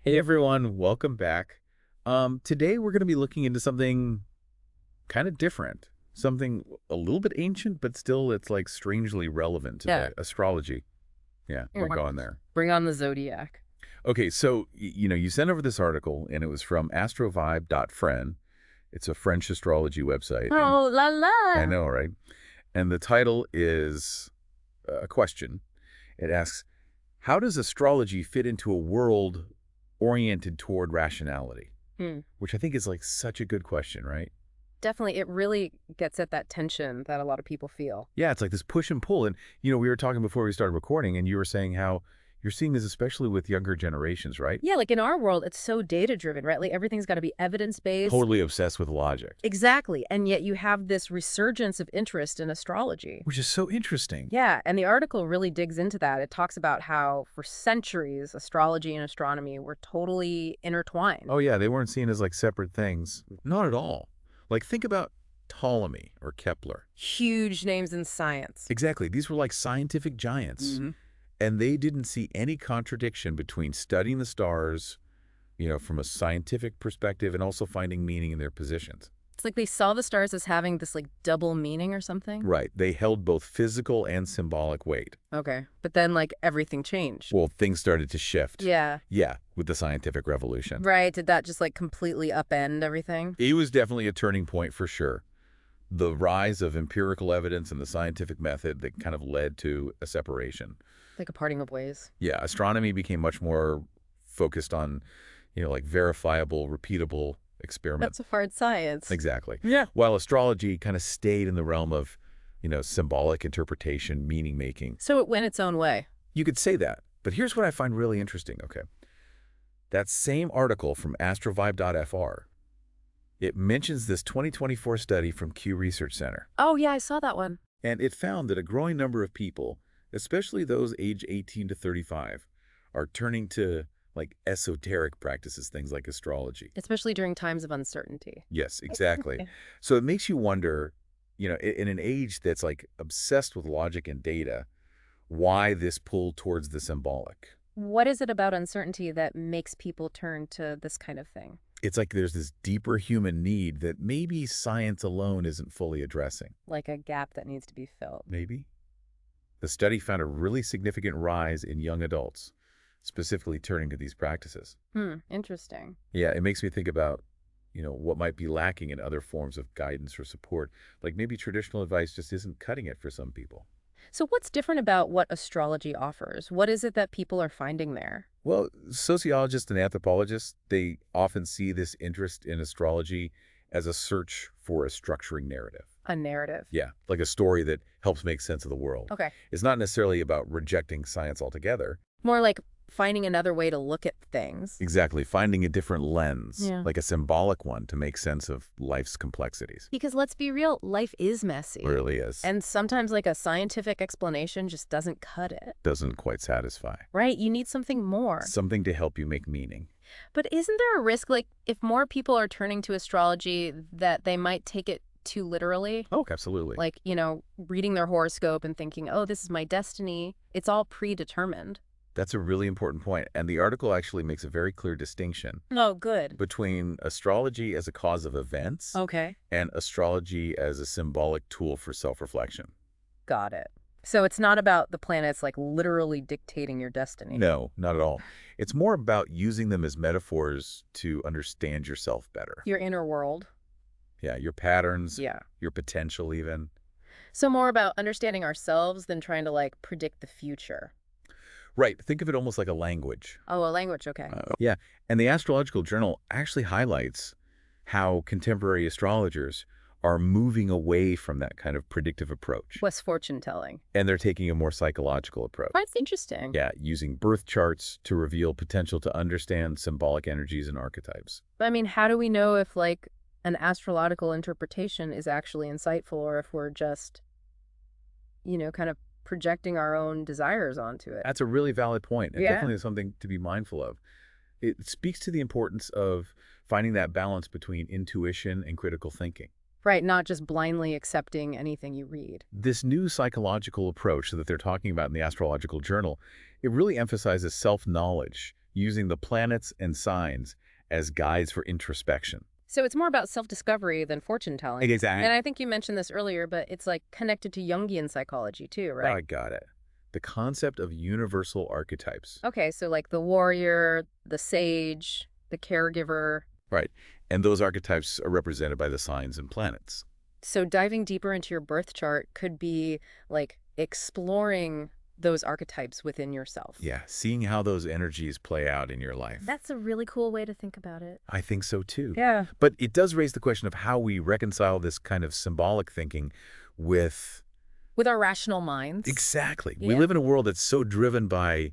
Hey everyone, welcome back. Today we're going to be looking into something kind of different, something a little bit ancient, but still it's like strangely relevant Yeah. today. Astrology. Yeah, we're Bring going there. bring on the zodiac. Okay, so you sent over this article and it was from astrovibe.friend. It's a French astrology website, and Oh la I la. know, right? And the title is a question. It asks, "How does astrology fit into a world oriented toward rationality?" Hmm. Which I think is like such a good question, right? Definitely, it really gets at that tension that a lot of people feel. Yeah, it's like this push and pull. And, we were talking before we started recording, and you were saying how you're seeing this especially with younger generations, right? Yeah, like in our world, it's so data driven, right? Like everything's got to be evidence based. Totally obsessed with logic, Exactly. And yet you have this resurgence of interest in astrology. which is so interesting. Yeah, and the article really digs into that. It talks about how for centuries astrology and astronomy were totally intertwined. Oh, yeah, they weren't seen as like separate things. Not at all. Like, think about Ptolemy or Kepler. Huge names in science. Exactly. These were like scientific giants. And they didn't see any contradiction between studying the stars, from a scientific perspective and also finding meaning in their positions. It's like they saw the stars as having this like double meaning or something. Right. They held both physical and symbolic weight. Okay. But then like everything changed. Well, things started to shift. Yeah. Yeah, with the scientific revolution. Right. Did that just like completely upend everything? It was definitely a turning point for sure. The rise of empirical evidence and the scientific method that kind of led to a separation. Like a parting of ways. Yeah, astronomy became much more focused on, like verifiable, repeatable experiments. That's a hard science. Exactly. Yeah. While astrology kind of stayed in the realm of, symbolic interpretation, meaning making. So it went its own way. You could say that. But here's what I find really interesting, okay? That same article from astrovibe.fr, it mentions this 2024 study from Q Research Center. Oh, yeah, I saw that one. And it found that a growing number of people, especially those aged 18 to 35, are turning to like esoteric practices, things like astrology. Especially during times of uncertainty. Yes, exactly. So it makes you wonder, in an age that's like obsessed with logic and data, why this pull towards the symbolic? What is it about uncertainty that makes people turn to this kind of thing? It's like there's this deeper human need that maybe science alone isn't fully addressing. Like a gap that needs to be filled. Maybe? The study found a really significant rise in young adults, specifically turning to these practices. Interesting. Yeah, it makes me think about, what might be lacking in other forms of guidance or support. Like maybe traditional advice just isn't cutting it for some people. So what's different about what astrology offers? What is it that people are finding there? Well, sociologists and anthropologists, they often see this interest in astrology as a search for a structuring narrative. A narrative. Yeah, like a story that helps make sense of the world. Okay. It's not necessarily about rejecting science altogether. More like finding another way to look at things. Exactly, finding a different lens, Yeah. like a symbolic one to make sense of life's complexities. Because let's be real, life is messy. It really is. And sometimes like a scientific explanation just doesn't cut it. Doesn't quite satisfy. Right? You need something more. Something to help you make meaning. But isn't there a risk, like, if more people are turning to astrology, that they might take it too literally? Oh, absolutely. Like, reading their horoscope and thinking, oh, this is my destiny. It's all predetermined. That's a really important point, and the article actually makes a very clear distinction Oh, good. between astrology as a cause of events Okay. and astrology as a symbolic tool for self-reflection. Got it. So it's not about the planets like literally dictating your destiny. No, not at all. It's more about using them as metaphors to understand yourself better. Your inner world. Yeah, your patterns, Yeah. your potential even. So more about understanding ourselves than trying to like predict the future. Right, think of it almost like a language. Oh, a language. Okay. Yeah, and the Astrological Journal actually highlights how contemporary astrologers are moving away from that kind of predictive approach. What's fortune telling? And they're taking a more psychological approach. That's interesting. Yeah, using birth charts to reveal potential to understand symbolic energies and archetypes. But I mean, how do we know if like an astrological interpretation is actually insightful or if we're just, kind of projecting our own desires onto it? That's a really valid point, and Yeah. definitely something to be mindful of. It speaks to the importance of finding that balance between intuition and critical thinking. Right, not just blindly accepting anything you read. This new psychological approach that they're talking about in the Astrological Journal, it really emphasizes self-knowledge using the planets and signs as guides for introspection. So it's more about self-discovery than fortune telling. Exactly. And I think you mentioned this earlier, but it's like connected to Jungian psychology too, right? I got it. The concept of universal archetypes. Okay, so like the warrior, the sage, the caregiver. Right. And those archetypes are represented by the signs and planets. So diving deeper into your birth chart could be like exploring those archetypes within yourself. Yeah, seeing how those energies play out in your life. That's a really cool way to think about it. I think so too. Yeah. But it does raise the question of how we reconcile this kind of symbolic thinking with... With our rational minds. Exactly. Yeah. We live in a world that's so driven by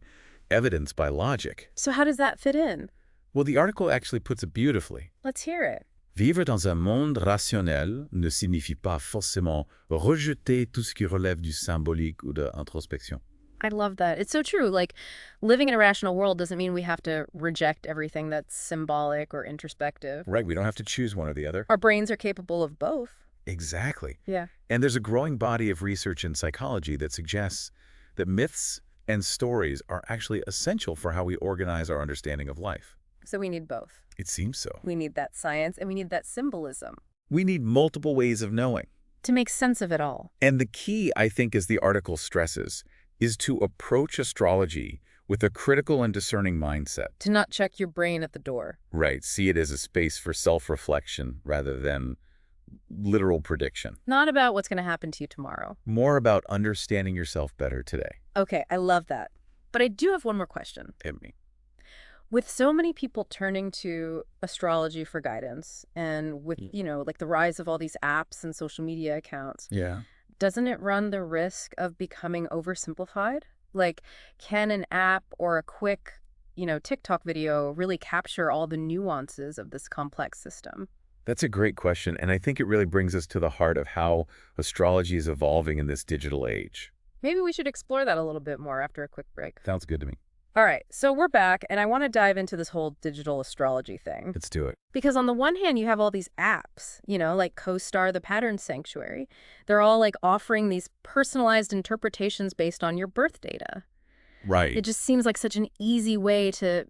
evidence, by logic. So how does that fit in? Well, the article actually puts it beautifully. Let's hear it. Vivre dans un monde rationnel ne signifie pas forcément rejeter tout ce qui relève du symbolique ou de introspection. I love that. It's so true. Like, living in a rational world doesn't mean we have to reject everything that's symbolic or introspective. Right, we don't have to choose one or the other. Our brains are capable of both. Exactly. Yeah. And there's a growing body of research in psychology that suggests that myths and stories are actually essential for how we organize our understanding of life. So we need both. It seems so. We need that science and we need that symbolism We need multiple ways of knowing. to make sense of it all. And the key, I think, as the article stresses, is to approach astrology with a critical and discerning mindset. To not check your brain at the door. Right. See it as a space for self-reflection rather than literal prediction. Not about what's going to happen to you tomorrow. More about understanding yourself better today. Okay, I love that. But I do have one more question. Hit me. With so many people turning to astrology for guidance and with, like the rise of all these apps and social media accounts, Yeah. doesn't it run the risk of becoming oversimplified? Like, can an app or a quick, TikTok video really capture all the nuances of this complex system? That's a great question, and I think it really brings us to the heart of how astrology is evolving in this digital age. Maybe we should explore that a little bit more after a quick break. Sounds good to me. All right, so we're back, and I want to dive into this whole digital astrology thing. Let's do it. Because on the one hand, you have all these apps, like CoStar, the Pattern Sanctuary. They're all like offering these personalized interpretations based on your birth data. Right. It just seems like such an easy way to,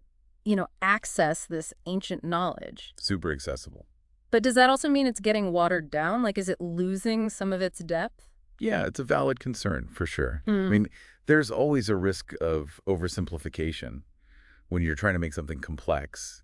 access this ancient knowledge. Super accessible. But does that also mean it's getting watered down? Like, is it losing some of its depth? Yeah, it's a valid concern, for sure. Hmm. I mean, there's always a risk of oversimplification when you're trying to make something complex,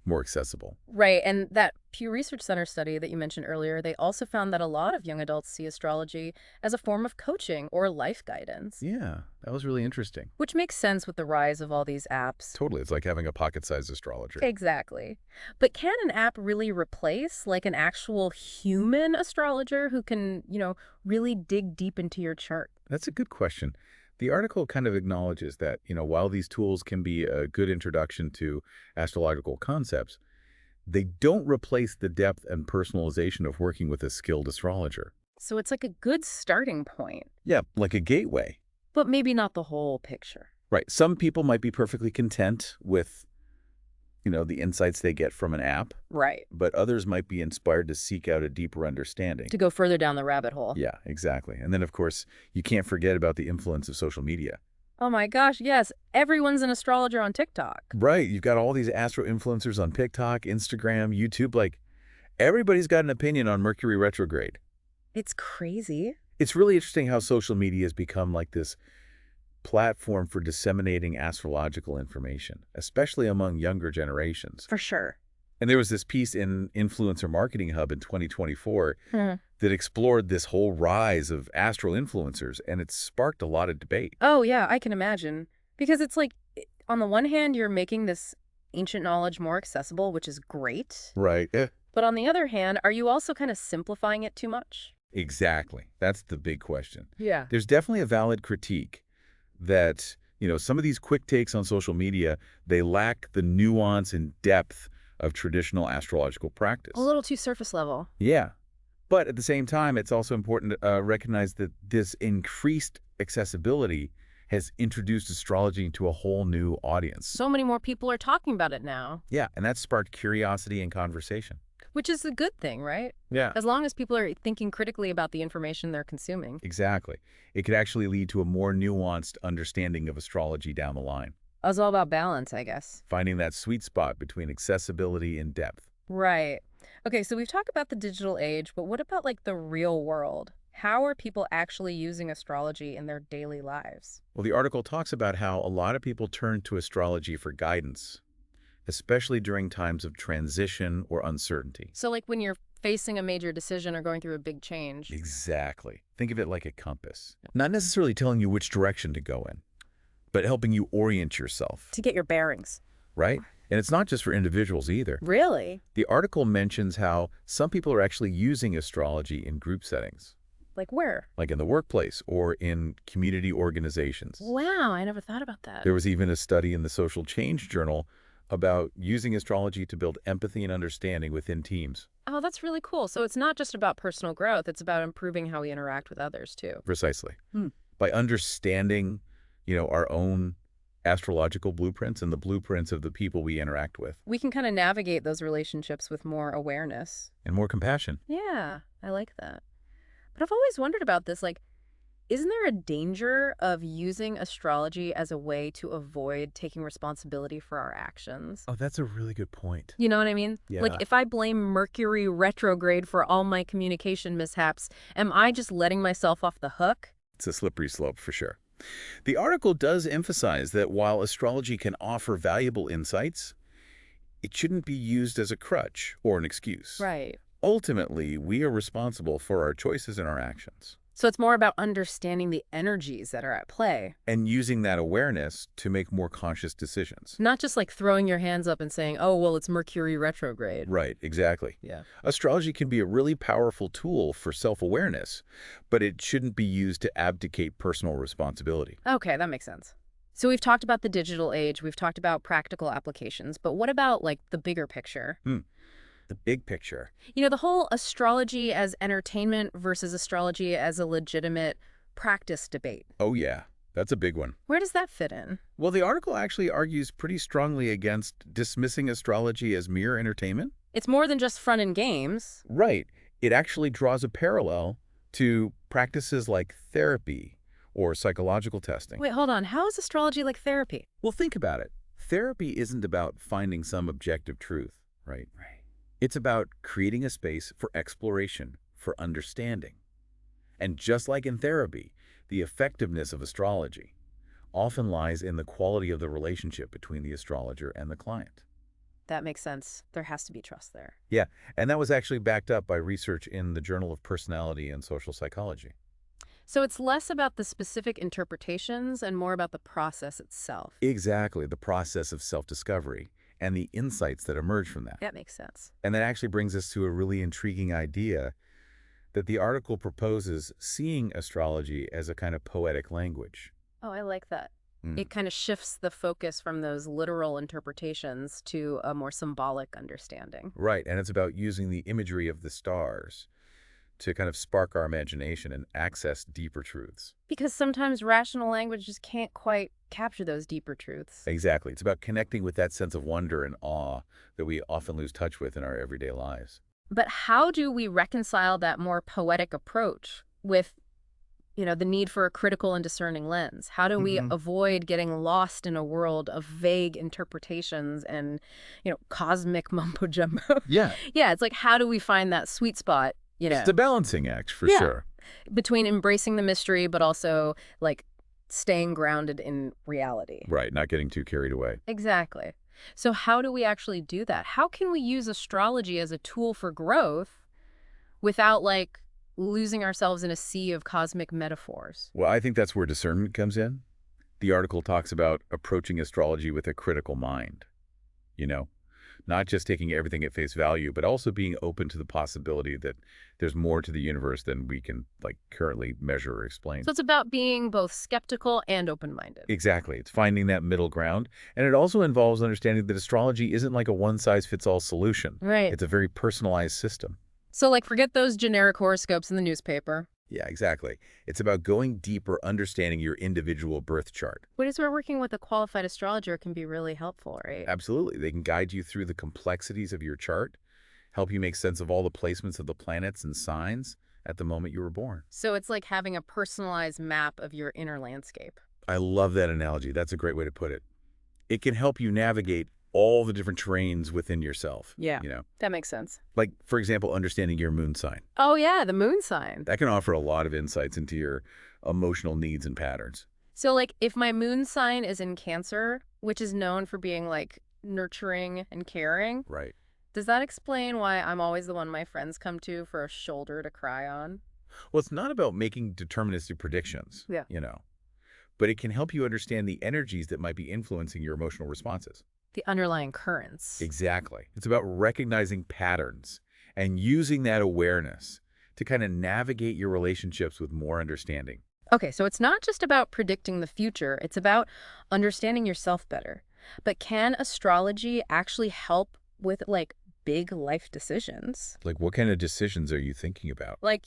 more accessible. Right, and that Pew Research Center study that you mentioned earlier, they also found that a lot of young adults see astrology as a form of coaching or life guidance. Yeah, that was really interesting. Which makes sense with the rise of all these apps. Totally. It's like having a pocket-sized astrologer. Exactly. But can an app really replace like an actual human astrologer who can, really dig deep into your chart? That's a good question. The article kind of acknowledges that, while these tools can be a good introduction to astrological concepts, they don't replace the depth and personalization of working with a skilled astrologer. So it's like a good starting point, Yeah, like a gateway. but maybe not the whole picture. Right. Some people might be perfectly content with, the insights they get from an app, Right. but others might be inspired to seek out a deeper understanding. To go further down the rabbit hole. Yeah, exactly. And then, of course, you can't forget about the influence of social media. Oh my gosh, yes. Everyone's an astrologer on TikTok. Right. You've got all these astro influencers on TikTok, Instagram, YouTube. Like, everybody's got an opinion on Mercury retrograde. It's crazy. It's really interesting how social media has become like this platform for disseminating astrological information, especially among younger generations. For sure. And there was this piece in Influencer Marketing Hub in 2024 that explored this whole rise of astro influencers, and it sparked a lot of debate. Oh, yeah, I can imagine. Because it's like, on the one hand, you're making this ancient knowledge more accessible, which is great. Right. But on the other hand, are you also kind of simplifying it too much? Exactly. That's the big question. Yeah. There's definitely a valid critique that, some of these quick takes on social media, they lack the nuance and depth of traditional astrological practice. A little too surface level. Yeah. But at the same time, it's also important to recognize that this increased accessibility has introduced astrology into a whole new audience. So many more people are talking about it now. Yeah, and that sparked curiosity and conversation. Which is a good thing, right? Yeah. As long as people are thinking critically about the information they're consuming. Exactly. It could actually lead to a more nuanced understanding of astrology down the line. It's all about balance, I guess. Finding that sweet spot between accessibility and depth. Right. Okay, so we've talked about the digital age, but what about like the real world? How are people actually using astrology in their daily lives? Well, the article talks about how a lot of people turn to astrology for guidance, especially during times of transition or uncertainty. So like when you're facing a major decision or going through a big change. Exactly. Think of it like a compass. Not necessarily telling you which direction to go in, but helping you orient yourself, To get your bearings. right? And it's not just for individuals either. Really? The article mentions how some people are actually using astrology in group settings, Like where? like in the workplace or in community organizations. Wow, I never thought about that. There was even a study in the Social Change Journal about using astrology to build empathy and understanding within teams. Oh, that's really cool. So it's not just about personal growth, it's about improving how we interact with others too. Precisely. Hmm. By understanding, our own astrological blueprints and the blueprints of the people we interact with, We can kind of navigate those relationships with more awareness. and more compassion. Yeah, I like that. But I've always wondered about this, like, isn't there a danger of using astrology as a way to avoid taking responsibility for our actions? Oh, that's a really good point. You know what I mean? Like, Yeah. if I blame Mercury retrograde for all my communication mishaps, am I just letting myself off the hook? It's a slippery slope for sure. The article does emphasize that while astrology can offer valuable insights, it shouldn't be used as a crutch or an excuse. Right. Ultimately, we are responsible for our choices and our actions, So it's more about understanding the energies that are at play, and using that awareness to make more conscious decisions. not just like throwing your hands up and saying, oh, well, it's Mercury retrograde. Right, exactly. Yeah. Astrology can be a really powerful tool for self-awareness, but it shouldn't be used to abdicate personal responsibility. Okay, that makes sense. So we've talked about the digital age, we've talked about practical applications, but what about like the bigger picture? The big picture. You know, the whole astrology as entertainment versus astrology as a legitimate practice debate. Oh yeah, that's a big one. Where does that fit in? Well, the article actually argues pretty strongly against dismissing astrology as mere entertainment. It's more than just fun and games. Right. It actually draws a parallel to practices like therapy or psychological testing. Wait, hold on. How is astrology like therapy? Well, think about it. Therapy isn't about finding some objective truth, right? Right. It's about creating a space for exploration, for understanding. And just like in therapy, the effectiveness of astrology often lies in the quality of the relationship between the astrologer and the client. That makes sense. There has to be trust there. Yeah, and that was actually backed up by research in the Journal of Personality and Social Psychology. So it's less about the specific interpretations and more about the process itself. Exactly, the process of self-discovery and the insights that emerge from that. That makes sense. And that actually brings us to a really intriguing idea that the article proposes seeing astrology as a kind of poetic language. Oh, I like that. Mm. It kind of shifts the focus from those literal interpretations to a more symbolic understanding. Right, and it's about using the imagery of the stars to kind of spark our imagination and access deeper truths. Because sometimes rational language just can't quite capture those deeper truths. Exactly. It's about connecting with that sense of wonder and awe that we often lose touch with in our everyday lives. But how do we reconcile that more poetic approach with, the need for a critical and discerning lens? How do we avoid getting lost in a world of vague interpretations and, cosmic mumbo jumbo? Yeah. Yeah, it's like, how do we find that sweet spot, It's a balancing act, for Yeah. sure. between embracing the mystery, but also, like, staying grounded in reality? Right, not getting too carried away. Exactly. So how do we actually do that? How can we use astrology as a tool for growth without, like, losing ourselves in a sea of cosmic metaphors? Well, I think that's where discernment comes in. The article talks about approaching astrology with a critical mind, not just taking everything at face value, but also being open to the possibility that there's more to the universe than we can, currently measure or explain. So it's about being both skeptical and open-minded. Exactly. It's finding that middle ground. And it also involves understanding that astrology isn't like a one-size-fits-all solution. Right. It's a very personalized system. So, like, forget those generic horoscopes in the newspaper. Yeah, exactly. It's about going deeper, understanding your individual birth chart. Which is where working with a qualified astrologer can be really helpful, right? Absolutely. They can guide you through the complexities of your chart, help you make sense of all the placements of the planets and signs at the moment you were born. So it's like having a personalized map of your inner landscape. I love that analogy. That's a great way to put it. It can help you navigate all the different terrains within yourself. Yeah, You know, that makes sense. like, for example, understanding your moon sign. Oh, yeah, the moon sign. That can offer a lot of insights into your emotional needs and patterns. So, like, if my moon sign is in Cancer, which is known for being, like, nurturing and caring, Right. does that explain why I'm always the one my friends come to for a shoulder to cry on? Well, it's not about making deterministic predictions, Yeah. but it can help you understand the energies that might be influencing your emotional responses. The underlying currents. Exactly. It's about recognizing patterns and using that awareness to kind of navigate your relationships with more understanding. Okay, so it's not just about predicting the future, it's about understanding yourself better. But can astrology actually help with, like, big life decisions? Like, what kind of decisions are you thinking about? Like,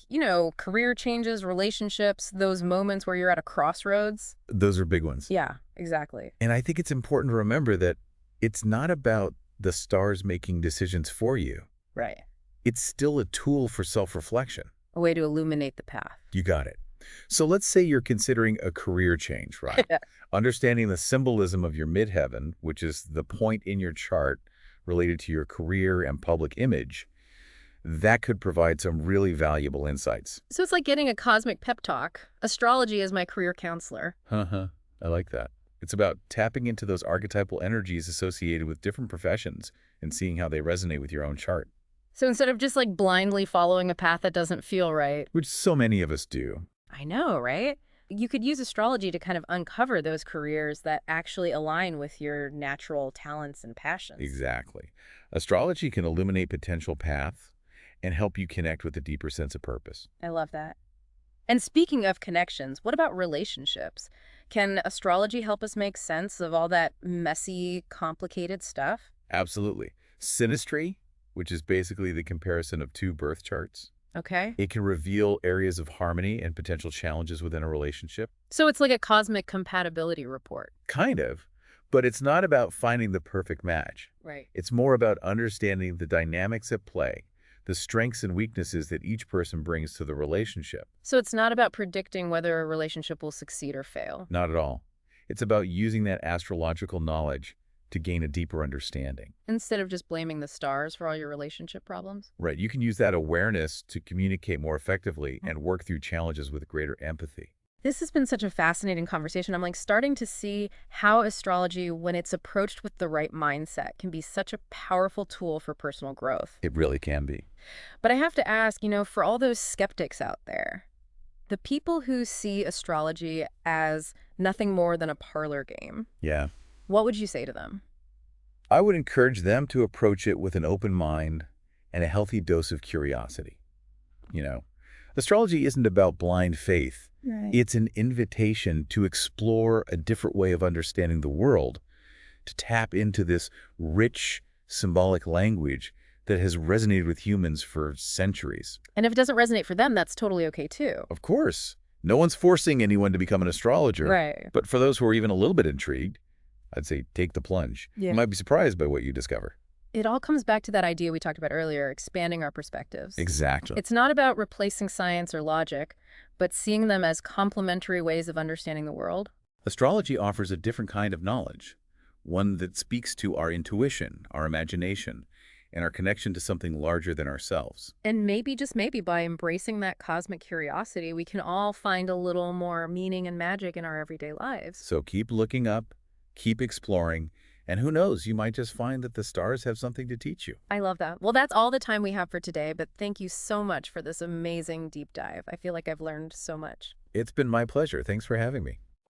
career changes, relationships, those moments where you're at a crossroads? Those are big ones. Yeah, exactly. And I think it's important to remember that it's not about the stars making decisions for you. Right. It's still a tool for self-reflection. A way to illuminate the path. You got it. So let's say you're considering a career change, right? Understanding the symbolism of your midheaven, which is the point in your chart related to your career and public image, that could provide some really valuable insights. So it's like getting a cosmic pep talk. Astrology is my career counselor. Uh-huh. I like that. It's about tapping into those archetypal energies associated with different professions and seeing how they resonate with your own chart. So instead of just, like, blindly following a path that doesn't feel right. Which so many of us do. I know, right? You could use astrology to kind of uncover those careers that actually align with your natural talents and passions. Exactly. Astrology can illuminate potential paths and help you connect with a deeper sense of purpose. I love that. And speaking of connections, what about relationships? Can astrology help us make sense of all that messy, complicated stuff? Absolutely. Synastry, which is basically the comparison of two birth charts, Okay. it can reveal areas of harmony and potential challenges within a relationship. So it's like a cosmic compatibility report. Kind of, but it's not about finding the perfect match. Right. It's more about understanding the dynamics at play, the strengths and weaknesses that each person brings to the relationship. So it's not about predicting whether a relationship will succeed or fail. Not at all. It's about using that astrological knowledge to gain a deeper understanding. Instead of just blaming the stars for all your relationship problems. Right. You can use that awareness to communicate more effectively and work through challenges with greater empathy. This has been such a fascinating conversation. I'm, like, starting to see how astrology, when it's approached with the right mindset, can be such a powerful tool for personal growth. It really can be. But I have to ask, for all those skeptics out there, the people who see astrology as nothing more than a parlor game, Yeah. what would you say to them? I would encourage them to approach it with an open mind and a healthy dose of curiosity. Astrology isn't about blind faith. Right. It's an invitation to explore a different way of understanding the world, to tap into this rich, symbolic language that has resonated with humans for centuries. And if it doesn't resonate for them, that's totally okay too. Of course, no one's forcing anyone to become an astrologer. Right. But for those who are even a little bit intrigued, I'd say take the plunge. Yeah. You might be surprised by what you discover. It all comes back to that idea we talked about earlier, expanding our perspectives. Exactly. It's not about replacing science or logic, but seeing them as complementary ways of understanding the world. Astrology offers a different kind of knowledge, one that speaks to our intuition, our imagination, and our connection to something larger than ourselves. And maybe, just maybe, by embracing that cosmic curiosity, we can all find a little more meaning and magic in our everyday lives. So keep looking up, keep exploring, and who knows, you might just find that the stars have something to teach you. I love that. Well, that's all the time we have for today, but thank you so much for this amazing deep dive. I feel like I've learned so much. It's been my pleasure. Thanks for having me.